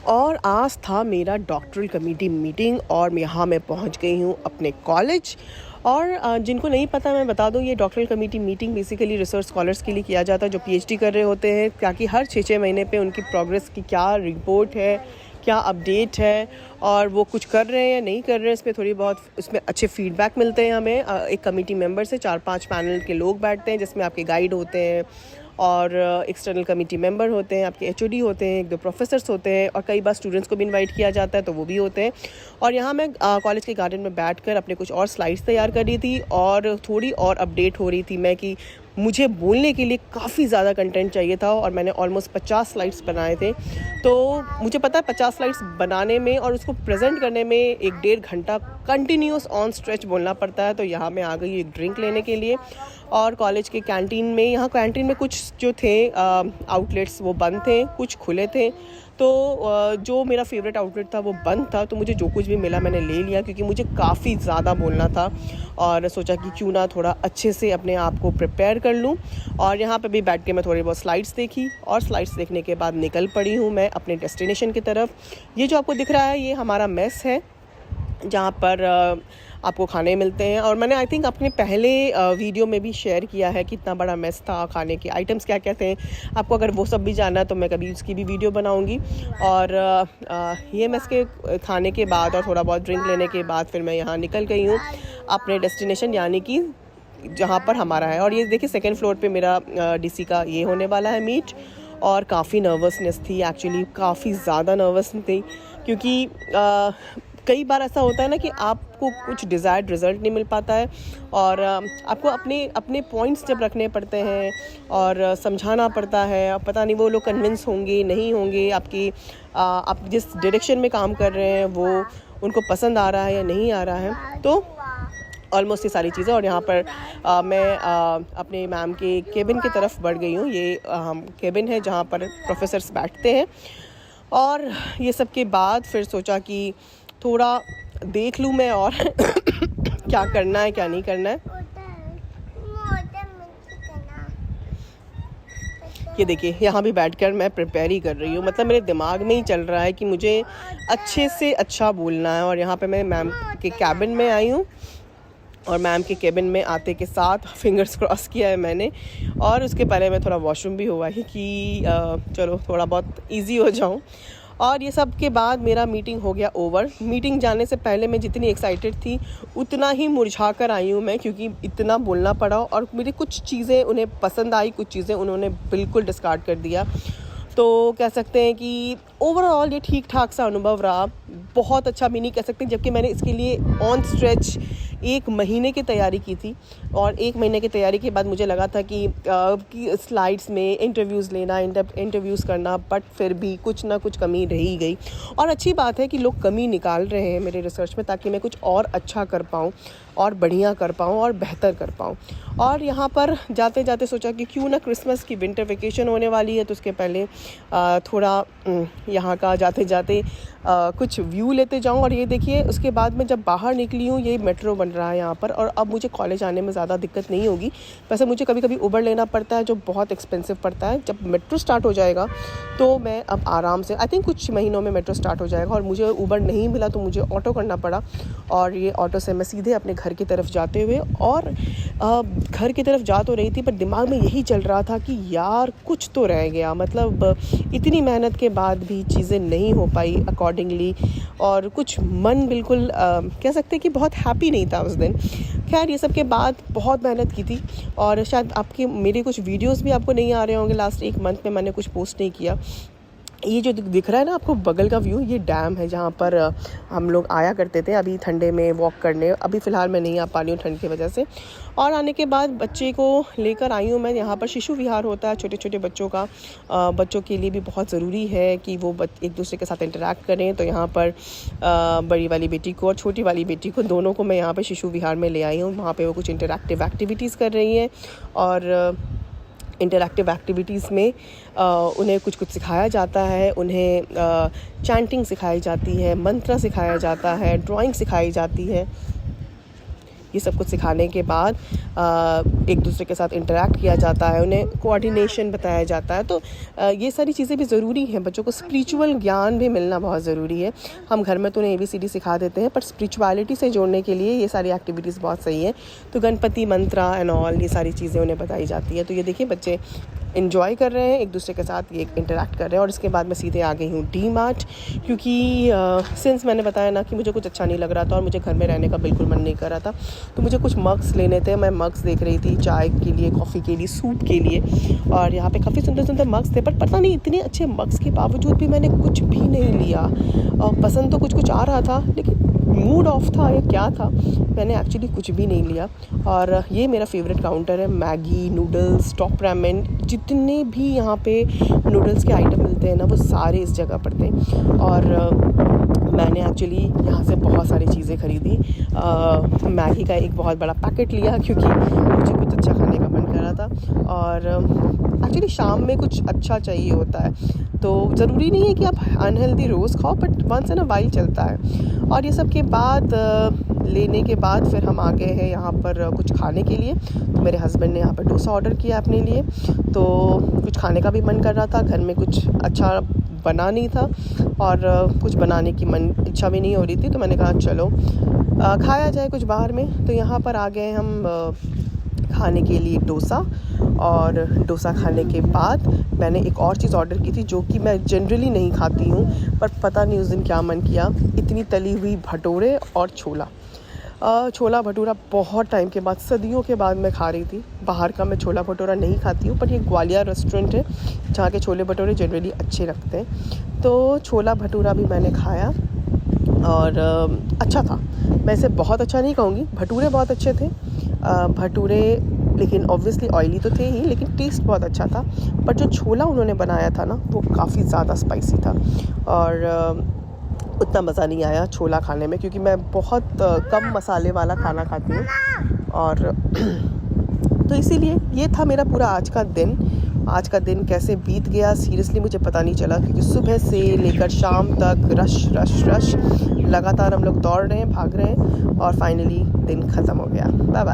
और आज था मेरा डॉक्टरल कमेटी मीटिंग और यहाँ मैं पहुँच गई हूँ अपने कॉलेज। और जिनको नहीं पता मैं बता दूँ, ये doctoral committee meeting basically research scholars के लिए किया जाता है जो पीएचडी कर रहे होते हैं, ताकि हर 6-6 महीने पे उनकी प्रोग्रेस की क्या रिपोर्ट है, क्या अपडेट है और वो कुछ कर रहे हैं या नहीं कर रहे हैं, इस पर थोड़ी बहुत उसमें अच्छे फीडबैक मिलते हैं हमें। एक कमेटी मेंबर से 4-5 पैनल के लोग बैठते हैं जिसमें आपके गाइड होते हैं और एक्सटर्नल कमेटी मेंबर होते हैं, आपके एचओडी होते हैं, 1-2 प्रोफेसर्स होते हैं और कई बार स्टूडेंट्स को भी इनवाइट किया जाता है तो वो भी होते हैं। और यहाँ मैं कॉलेज के गार्डन में बैठकर अपने कुछ और स्लाइड्स तैयार कर रही थी और थोड़ी और अपडेट हो रही थी मैं कि मुझे बोलने के लिए काफ़ी ज़्यादा कंटेंट चाहिए था और मैंने ऑलमोस्ट 50 स्लाइड्स बनाए थे। तो मुझे पता है 50 स्लाइड्स बनाने में और उसको प्रेजेंट करने में 1-1.5 घंटा कंटिन्यूस ऑन स्ट्रेच बोलना पड़ता है। तो यहाँ मैं आ गई एक ड्रिंक लेने के लिए और कॉलेज के कैंटीन में, यहाँ कैंटीन में कुछ जो थे आउटलेट्स वो बंद थे, कुछ खुले थे। तो जो मेरा फेवरेट आउटलेट था वो बंद था, तो मुझे जो कुछ भी मिला मैंने ले लिया क्योंकि मुझे काफ़ी ज़्यादा बोलना था और सोचा कि क्यों ना थोड़ा अच्छे से अपने आप को प्रिपेयर कर लूँ। और यहाँ पे भी बैठ के मैं थोड़ी बहुत स्लाइड्स देखी और स्लाइड्स देखने के बाद निकल पड़ी हूँ मैं अपने डेस्टिनेशन की तरफ। ये जो आपको दिख रहा है ये हमारा मेस है जहाँ पर आपको खाने मिलते हैं और मैंने आई थिंक अपने पहले वीडियो में भी शेयर किया है कि इतना बड़ा मेस था, खाने के आइटम्स क्या क्या थे। आपको अगर वो सब भी जानना है तो मैं कभी उसकी भी वीडियो बनाऊंगी। और ये मेस के खाने के बाद और थोड़ा बहुत ड्रिंक लेने के बाद फिर मैं यहाँ निकल गई हूँ अपने डेस्टिनेशन, यानी कि जहाँ पर हमारा है। और ये देखिए सेकेंड फ्लोर पर मेरा डीसी का ये होने वाला है मीट। और काफ़ी नर्वसनेस थी, एक्चुअली काफ़ी ज़्यादा नर्वस थी क्योंकि कई बार ऐसा होता है ना कि आपको कुछ डिज़ायर्ड रिज़ल्ट नहीं मिल पाता है और आपको अपने पॉइंट्स जब रखने पड़ते हैं और समझाना पड़ता है। अब पता नहीं वो लोग कन्विंस होंगे नहीं होंगे, आप जिस डायरेक्शन में काम कर रहे हैं वो उनको पसंद आ रहा है या नहीं आ रहा है। तो ऑलमोस्ट ये सारी चीज़ें। और यहाँ पर मैं अपने मैम के केबिन की तरफ बढ़ गई हूँ। ये केबिन है जहाँ पर प्रोफेसर्स बैठते हैं। और ये सब के बाद फिर सोचा कि थोड़ा देख लूँ मैं और क्या करना है क्या नहीं करना है। ये देखिए यहाँ भी बैठकर मैं प्रिपेयर ही कर रही हूँ, मतलब मेरे दिमाग में ही चल रहा है कि मुझे अच्छे से अच्छा बोलना है। और यहाँ पे मैं मैम के कैबिन में आई हूँ और मैम के केबिन में आते के साथ फिंगर्स क्रॉस किया है मैंने। और उसके पहले मैं थोड़ा वॉशरूम भी हुआ ही कि चलो थोड़ा बहुत इजी हो जाऊँ। और ये सब के बाद मेरा मीटिंग हो गया ओवर। मीटिंग जाने से पहले मैं जितनी एक्साइटेड थी उतना ही मुरझा कर आई हूँ मैं, क्योंकि इतना बोलना पड़ा और मेरी कुछ चीज़ें उन्हें पसंद आई, कुछ चीज़ें उन्होंने बिल्कुल डिस्कार्ड कर दिया। तो कह सकते हैं कि ओवरऑल ये ठीक ठाक सा अनुभव रहा, बहुत अच्छा भी नहीं कह सकते, जबकि मैंने इसके लिए ऑन स्ट्रेच 1 महीने की तैयारी की थी। और 1 महीने की तैयारी के बाद मुझे लगा था कि स्लाइड्स में इंटरव्यूज़ लेना, इंटरव्यूज़ करना, बट फिर भी कुछ ना कुछ कमी रह ही गई। और अच्छी बात है कि लोग कमी निकाल रहे हैं मेरे रिसर्च में, ताकि मैं कुछ और अच्छा कर पाऊँ और बढ़िया कर पाऊँ और बेहतर कर पाऊँ। और यहाँ पर जाते जाते सोचा कि क्यों ना क्रिसमस की विंटर वेकेशन होने वाली है तो उसके पहले थोड़ा यहाँ का जाते जाते कुछ व्यू लेते जाऊँ। और ये देखिए उसके बाद मैं जब बाहर निकली हूँ, ये मेट्रो बन रहा है यहाँ पर और अब मुझे कॉलेज आने में ज़्यादा दिक्कत नहीं होगी। वैसे मुझे कभी कभी उबर लेना पड़ता है जो बहुत एक्सपेंसिव पड़ता है। जब मेट्रो स्टार्ट हो जाएगा तो मैं अब आराम से, आई थिंक कुछ महीनों में मेट्रो स्टार्ट हो जाएगा। और मुझे उबर नहीं मिला तो मुझे ऑटो करना पड़ा और ये ऑटो से मैं सीधे अपने घर की तरफ जाते हुए, और घर की तरफ जा तो रही थी पर दिमाग में यही चल रहा था कि यार कुछ तो रह गया, मतलब इतनी मेहनत के बाद भी चीज़ें नहीं हो पाई अकॉर्डिंगली। और कुछ मन बिल्कुल कह सकते हैं कि बहुत हैप्पी नहीं था उस दिन। खैर ये सब के बाद बहुत मेहनत की थी और शायद आपके मेरे कुछ वीडियोस भी आपको नहीं आ रहे होंगे, लास्ट 1 मंथ में मैंने कुछ पोस्ट नहीं किया। ये जो दिख रहा है ना आपको बगल का व्यू, ये डैम है जहाँ पर हम लोग आया करते थे अभी ठंडे में वॉक करने। अभी फ़िलहाल मैं नहीं आ पा रही हूँ ठंड की वजह से। और आने के बाद बच्चे को लेकर आई हूँ मैं। यहाँ पर शिशु विहार होता है छोटे छोटे बच्चों का, बच्चों के लिए भी बहुत ज़रूरी है कि वो एक दूसरे के साथ इंटरेक्ट करें। तो यहाँ पर बड़ी वाली बेटी को और छोटी वाली बेटी को, दोनों को मैं यहाँ पर शिशु विहार में ले आई हूँ। वहाँ पर वो कुछ इंटरैक्टिव एक्टिविटीज़ कर रही हैं और इंटरैक्टिव एक्टिविटीज़ में उन्हें कुछ कुछ सिखाया जाता है। उन्हें चैंटिंग सिखाई जाती है, मंत्र सिखाया जाता है, ड्राइंग सिखाई जाती है। ये सब कुछ सिखाने के बाद एक दूसरे के साथ इंटरेक्ट किया जाता है, उन्हें कोऑर्डिनेशन बताया जाता है। तो ये सारी चीज़ें भी ज़रूरी हैं। बच्चों को स्पिरिचुअल ज्ञान भी मिलना बहुत ज़रूरी है। हम घर में तो उन्हें ABCD सिखा देते हैं, पर स्पिरिचुअलिटी से जोड़ने के लिए ये सारी एक्टिविटीज़ बहुत सही है। तो गणपति मंत्रा एंड ऑल ये सारी चीज़ें उन्हें बताई जाती है। तो ये देखिए बच्चे इन्जॉय कर रहे हैं, एक दूसरे के साथ ये इंटरेक्ट कर रहे हैं। और इसके बाद मैं सीधे आ गई हूँ DMart, क्योंकि सिंस मैंने बताया ना कि मुझे कुछ अच्छा नहीं लग रहा था और मुझे घर में रहने का बिल्कुल मन नहीं कर रहा था, तो मुझे कुछ मग्स लेने थे। मैं मग्स देख रही थी चाय के लिए, कॉफ़ी के लिए, सूप के लिए, और यहाँ पे काफ़ी सुंदर सुंदर मग्स थे। पर पता नहीं इतने अच्छे मग्स के बावजूद भी मैंने कुछ भी नहीं लिया। पसंद तो कुछ आ रहा था, लेकिन मूड ऑफ था या क्या था, मैंने एक्चुअली कुछ भी नहीं लिया। और ये मेरा फेवरेट काउंटर है। मैगी, नूडल्स, टॉप रामेन, जितने भी यहाँ पे नूडल्स के आइटम मिलते हैं ना, वो सारे इस जगह पर थे। और मैंने एक्चुअली यहाँ से बहुत सारी चीज़ें ख़रीदी। मैगी का एक बहुत बड़ा पैकेट लिया, क्योंकि मुझे कुछ अच्छा खाने का मन कर रहा था। और एक्चुअली शाम में कुछ अच्छा चाहिए होता है, तो ज़रूरी नहीं है कि आप अनहेल्दी रोज़ खाओ, but once in a while चलता है। और ये सब के बाद लेने के बाद फिर हम आ गए हैं यहाँ पर कुछ खाने के लिए। तो मेरे हस्बैंड ने यहाँ पर डोसा ऑर्डर किया अपने लिए, तो कुछ खाने का भी मन कर रहा था। घर में कुछ अच्छा बना नहीं था और कुछ बनाने की इच्छा भी नहीं हो रही थी, तो मैंने कहा चलो खाया जाए कुछ बाहर में। तो यहाँ पर आ गए हम खाने के लिए डोसा। और डोसा खाने के बाद मैंने एक और चीज़ ऑर्डर की थी, जो कि मैं जनरली नहीं खाती हूँ, पर पता नहीं उस दिन क्या मन किया, इतनी तली हुई भटूरे और छोला। छोला भटूरा बहुत टाइम के बाद, सदियों के बाद मैं खा रही थी। बाहर का मैं छोला भटूरा नहीं खाती हूँ, पर ये ग्वालियर रेस्टोरेंट है जहाँ के छोले भटूरे जनरली अच्छे लगते हैं। तो छोला भटूरा भी मैंने खाया और अच्छा था। मैं इसे बहुत अच्छा नहीं कहूँगी, भटूरे बहुत अच्छे थे। भटूरे लेकिन ऑब्वियसली ऑयली तो थे ही, लेकिन टेस्ट बहुत अच्छा था। पर जो छोला उन्होंने बनाया था ना, वो काफ़ी ज़्यादा स्पाइसी था और उतना मज़ा नहीं आया छोला खाने में, क्योंकि मैं बहुत कम मसाले वाला खाना खाती हूँ। और तो इसीलिए ये था मेरा पूरा आज का दिन। आज का दिन कैसे बीत गया सीरियसली मुझे पता नहीं चला, क्योंकि सुबह से लेकर शाम तक रश रश रश लगातार हम लोग दौड़ रहे हैं, भाग रहे हैं, और फाइनली दिन ख़त्म हो गया। Bye bye.